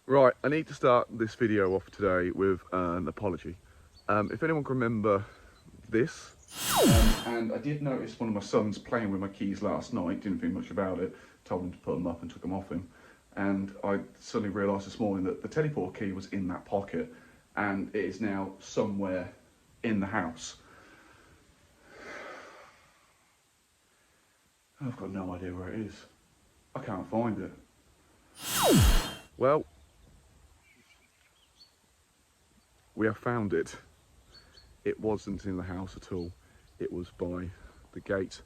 Right, I need to start this video off today with an apology. If anyone can remember this, and I did notice one of my sons playing with my keys last night, didn't think much about it, told him to put them up and took them off him. And I suddenly realised this morning that the teleport key was in that pocket and it is now somewhere in the house. I've got no idea where it is. I can't find it. Well, we have found it. It wasn't in the house at all. It was by the gate.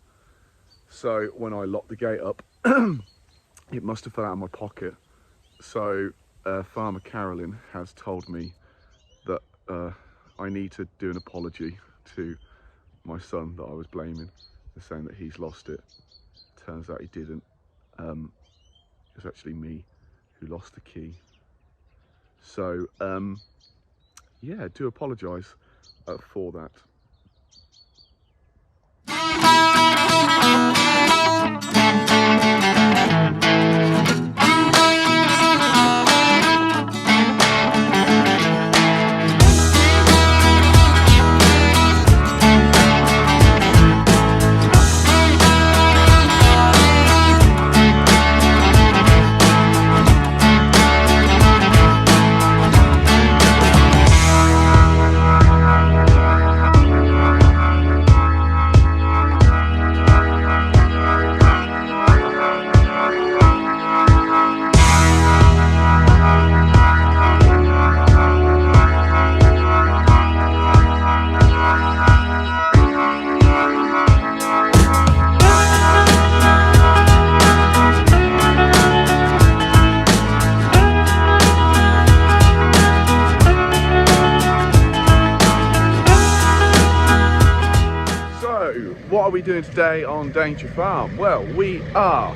So when I locked the gate up, it must have fell out of my pocket. So Farmer Carolyn has told me that I need to do an apology to my son that I was blaming, and saying that he's lost it. Turns out he didn't. It was actually me who lost the key. So yeah, do apologise for that. What are we doing today on Danger Farm? Well, we are.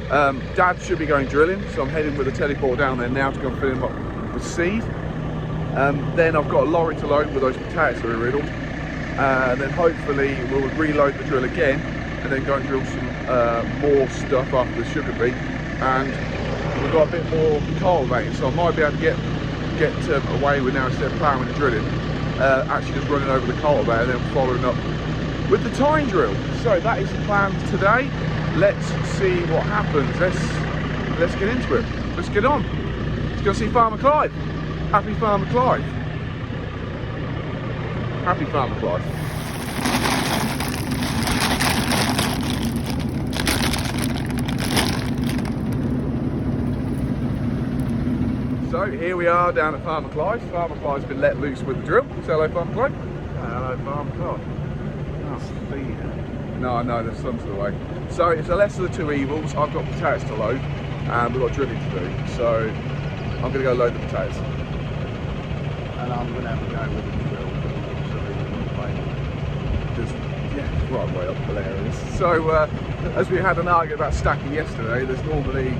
Dad should be going drilling, so I'm heading with a teleport down there now to go and fill him up with seed. Then I've got a lorry to load with those potatoes that are riddled. Then hopefully we'll reload the drill again and then go and drill some more stuff after the sugar beet. And we've got a bit more cultivating, so I might be able to get away with now, instead of ploughing and drilling, actually just running over the cultivator and then following up with the tine drill. So that is the plan today. Let's see what happens. Let's get into it. Let's get on. Let's go see Farmer Clive. Happy Farmer Clive. Happy Farmer Clive. So here we are down at Farmer Clive. Farmer Clive's been let loose with the drill. Say hello, Farmer Clive. Hello, Farmer Clive. No, the sun's in the way. So it's a lesser of the two evils. I've got potatoes to load and we've got drilling to do. So I'm going to go load the potatoes. And I'm going to have a go with the drill. Just, yeah, right way up, hilarious. So as we had an argument about stacking yesterday, there's normally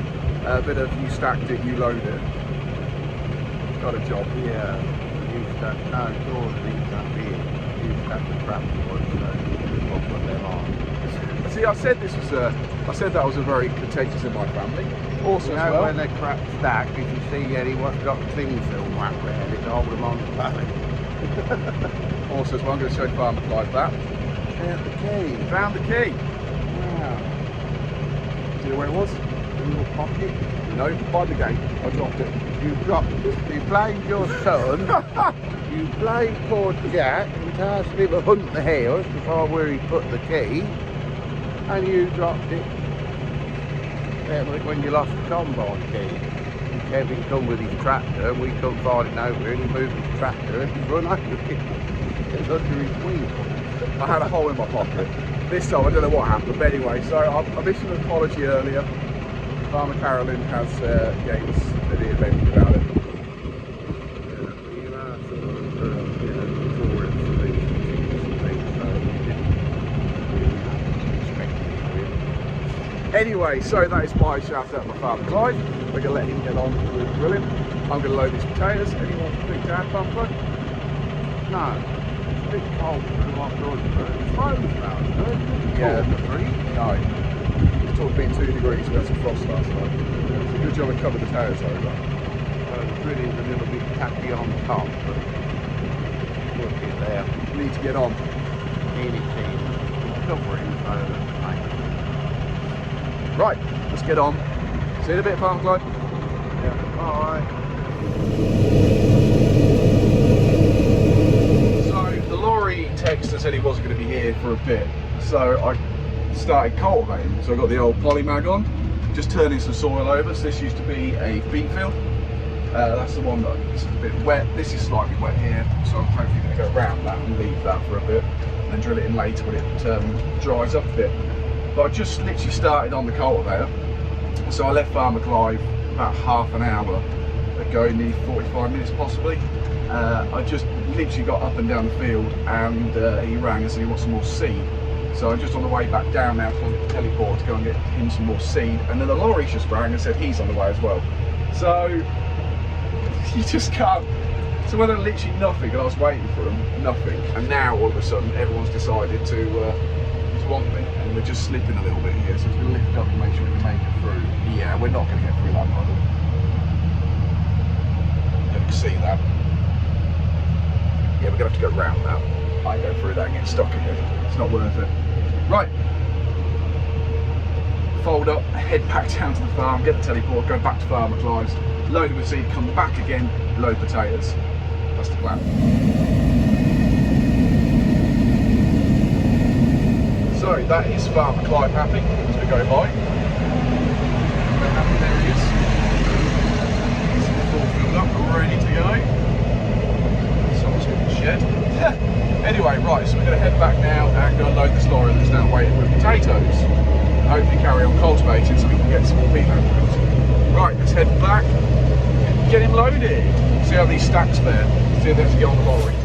a bit of you stacked it, you load it. Got a job. Yeah, you stack, no, it's all these up here. You stack the crap wood, so I'll put them on. See, I said that was a very contentious in my family. Also, you know, when they're crap stacked, if you see anyone's got cling film wrapped around it, hold them on the pallet. Also, so I'm going to show Farmer Clive that. Found the key. Found the key. Wow. Do you know where it was? In your pocket? No, by the gate. I dropped it. You dropped it. You blamed your son. You blamed poor Jack and tasked him to hunt the house before where he put the key. And you dropped it when you lost the combine key. And Kevin come with his tractor and we couldn't find it nowhere, and he moved his tractor and he run over it. It was under his wheel. I had a hole in my pocket. This time I don't know what happened, but anyway, so I've issued an apology earlier. Farmer Carolyn has games that he invented about it. Anyway, so that is my shout out to my father Clive. We're going to let him get on with drilling. I'm going to load these potatoes. Anyone think to add, Farmer Clive? No, it's a bit cold to come off road, but it's frozen now, isn't it? Yeah. Cold to freeze. No. It's talking being 2 degrees, we had some frost last night. It's a good job we covered the potatoes over. the drilling's a little bit tacky on top, but we'll get there. Need to get on. Nearly keen. Covering over the paint. Right, let's get on. See you in a bit, Farmer Clive. Yeah. Alright. So the lorry texter said he wasn't going to be here for a bit, so I started cultivating. So I got the old polymag on, just turning some soil over. So this used to be a beet field. That's the one that's a bit wet. This is slightly wet here, so I'm hopefully going to go around that and leave that for a bit, and then drill it in later when it dries up a bit. But I just literally started on the cultivator, so I left Farmer Clive about half an hour ago, nearly 45 minutes possibly. I just literally got up and down the field, and he rang and said he wants some more seed. So I'm just on the way back down now to the teleport to go and get him some more seed, and then the lorry just rang and said he's on the way as well. So you just can't. So when I literally nothing, and I was waiting for them, nothing, and now all of a sudden everyone's decided to want me, and we're just slipping a little bit here, so it's going to lift up and make sure we can make it through. Yeah, we're not going to get through that model. You can see that. Yeah, we're going to have to go round that. I go through that and get stuck again. It's not worth it. Right. Fold up, head back down to the farm, get the teleport, go back to Farmer Clive's, load it with seed, come back again, load potatoes. That's the plan. So that is Farmer Clive happy as we go by. We're happy, there he is. He's all filled up, ready to go. Someone's in the shed. Anyway, right, so we're going to head back now and go and load this lorry that's now waiting with potatoes. And hopefully carry on cultivating so we can get some more peat land. Right, let's head back and get him loaded. See how these stacks fare. See if they have to get on the lorry.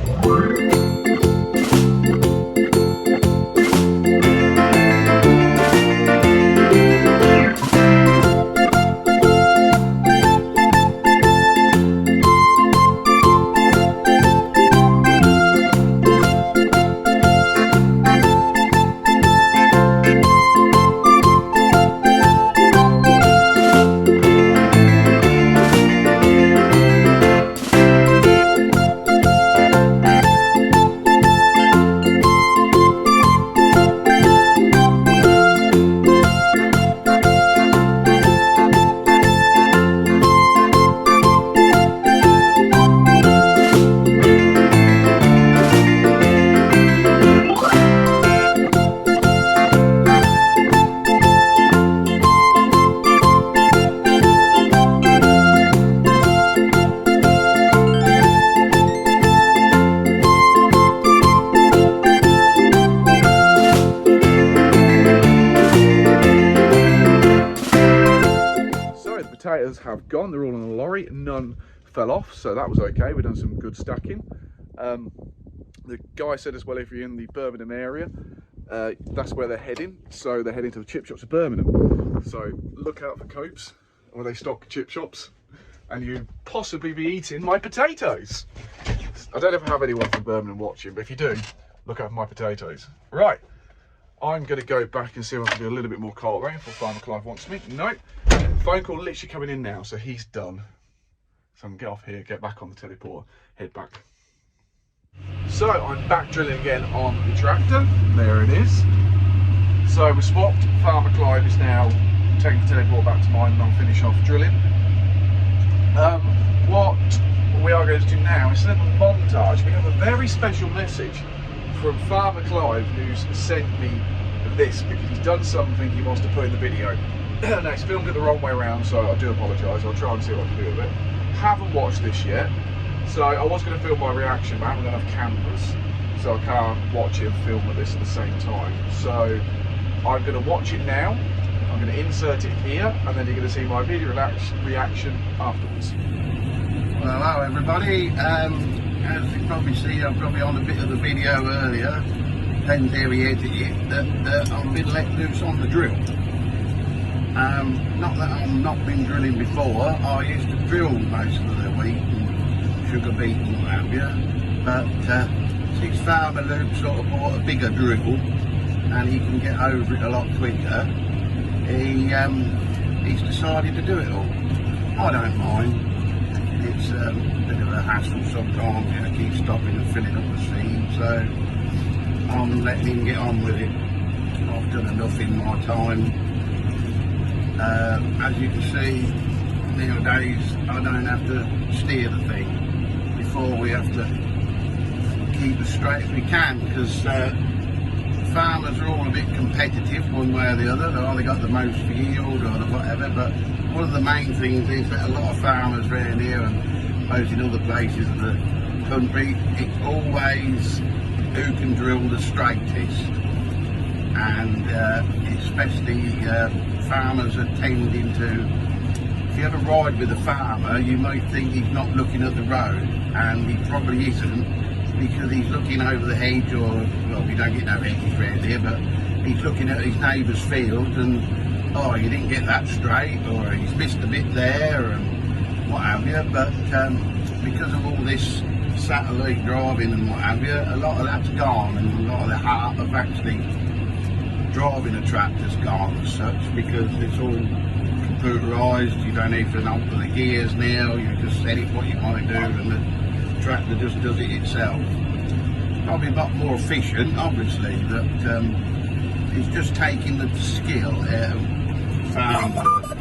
Potatoes have gone, they're all on the lorry, none fell off, so that was okay. We've done some good stacking. The guy said as well, if you're in the Birmingham area, that's where they're heading, so they're heading to the chip shops of Birmingham, so look out for Copes where they stock chip shops, and you possibly be eating my potatoes. I don't ever have anyone from Birmingham watching, but if you do, look out for my potatoes. Right, I'm going to go back and see if I can do a little bit more cultivating before Farmer Clive wants me. No, phone call literally coming in now, so he's done. So I can get off here, get back on the teleporter, head back. So I'm back drilling again on the tractor. There it is. So we swapped. Farmer Clive is now taking the teleporter back to mine, and I'll finish off drilling. What we are going to do now is a little montage. We have a very special message from Farmer Clive, who's sent me this because he's done something he wants to put in the video. Now he's filmed it the wrong way around, so I do apologise. I'll try and see what I can do with it. Haven't watched this yet, so I was going to film my reaction, but I haven't got enough cameras, so I can't watch it and film at this at the same time. So I'm going to watch it now. I'm going to insert it here, and then you're going to see my video reaction afterwards. Well, hello everybody. As you can probably see, I'm probably on a bit of the video earlier. Depends how we edit it. That I've been let loose on the drill. Not that I've not been drilling before. I used to drill most of the week, and sugar beet and what have you. But since Farmer Luke sort of bought a bigger drill, and he can get over it a lot quicker, he's decided to do it all. I don't mind. a bit of a hassle sometimes, you know, keep stopping and filling up the seed, so I'm letting him get on with it. I've done enough in my time. As you can see, nowadays I don't have to steer the thing. Before we have to keep as straight as we can, because farmers are all a bit competitive one way or the other. They've either got the most yield or the whatever, but one of the main things is that a lot of farmers around here and most in other places of the country, it's always who can drill the straightest, and especially farmers are tending to, if you ever ride with a farmer, you might think he's not looking at the road, and he probably isn't, because he's looking over the hedge, or, well, we don't get no hedges around here, but he's looking at his neighbour's field and, oh, you didn't get that straight, or he's missed a bit there, and what have you. But because of all this satellite driving and what have you, a lot of that's gone, and a lot of the heart of actually driving a tractor's gone as such, because it's all computerised. You don't even alter the gears now, you just set it what you want to do, and the tractor just does it itself. Probably a lot more efficient, obviously, but it's just taking the skill out of farming work.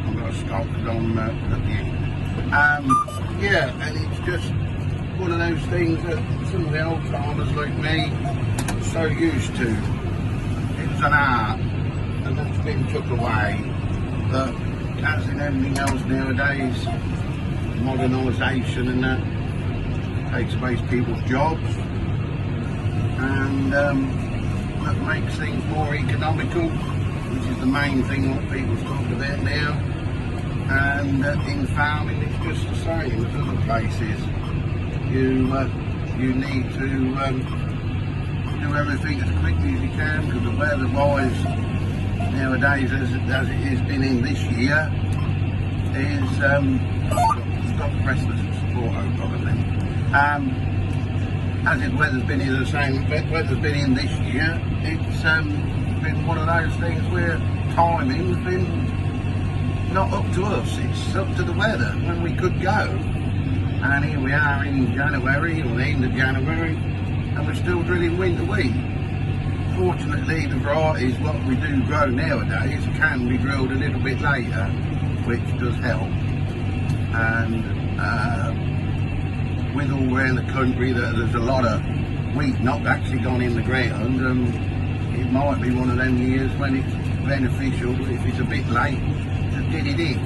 I've got to stop because I'm at the end. Yeah, and it's just one of those things that some of the old farmers like me are so used to. It was an art, and that's been took away. But as in everything else nowadays, modernisation and that takes away people's jobs, and that makes things more economical, which is the main thing what people's talking about now. And in farming it's just the same as other places. You need to do everything as quickly as you can, because the weather-wise nowadays, as it has been in this year, is stop the rest of the support over probably. As the weather's been in the same weather's been in this year, it's been one of those things where timing's been not up to us, it's up to the weather when we could go. And here we are in January, or the end of January, and we're still drilling winter wheat. Fortunately, the varieties what we do grow nowadays can be drilled a little bit later, which does help. And with all around the country that there's a lot of wheat not actually gone in the ground, it might be one of them years when it's beneficial, if it's a bit late, to get it in.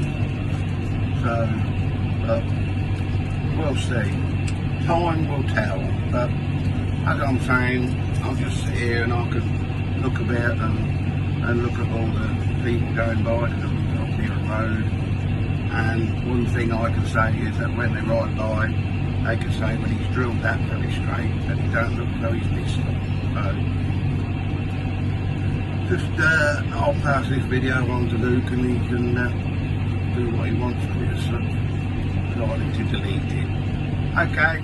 So, we'll see. Time will tell. But as I'm saying, I'll just sit here and I can look about and look at all the people going by, because I'm up near a road. And one thing I can say is that when they ride by, they can say, well, he's drilled that very straight, and he don't look as though he's missed it. So, just I'll pass this video on to Luke, and he can do what he wants with it as such. Likely to delete it. Okay,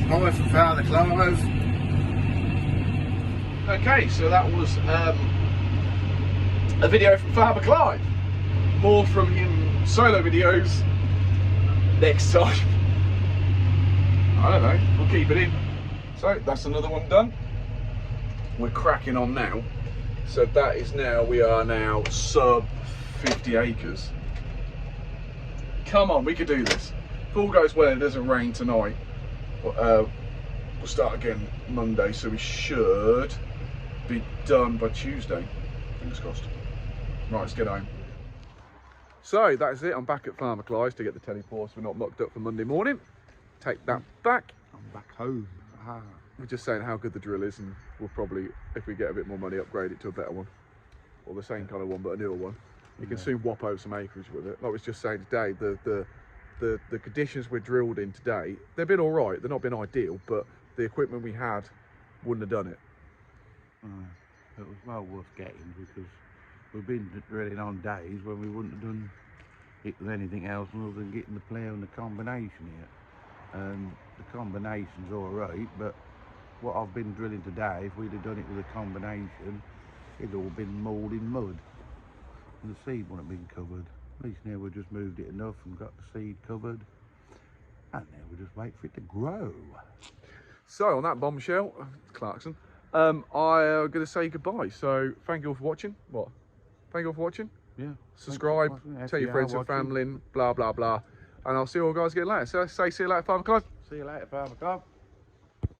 bye from Father Clive. Okay, so that was a video from Father Clive. More from him solo videos next time. I don't know, we'll keep it in. So that's another one done. We're cracking on now. So that is now, we are now sub 50 acres. Come on, we could do this. If all goes well, it doesn't rain tonight. We'll start again Monday, so we should be done by Tuesday. Fingers crossed. Right, let's get home. So that's it. I'm back at Farmer Clive's to get the teleports. We're not mucked up for Monday morning. Take that back. I'm back home. We're just saying how good the drill is, and we'll probably, if we get a bit more money, upgrade it to a better one, or the same kind of one but a newer one. You can soon whop out some acreage with it. Like I was just saying today, the conditions we're drilled in today, they've been all right. They've not been ideal, but the equipment we had wouldn't have done it. It was well worth getting, because we've been drilling on days when we wouldn't have done it with anything else other than getting the plough and the combination here. And the combination's all right, but what I've been drilling today, if we'd have done it with a combination, it'd all been moulding mud, and the seed wouldn't have been covered. At least now we've just moved it enough and got the seed covered. And now we'll just wait for it to grow. So on that bombshell, Clarkson, I'm going to say goodbye. So thank you all for watching. What? Thank you all for watching. Yeah. Subscribe, tell your friends and family, blah, blah, blah. And I'll see you all guys again later. So say see you later, Farmer Clive. See you later, Farmer Clive.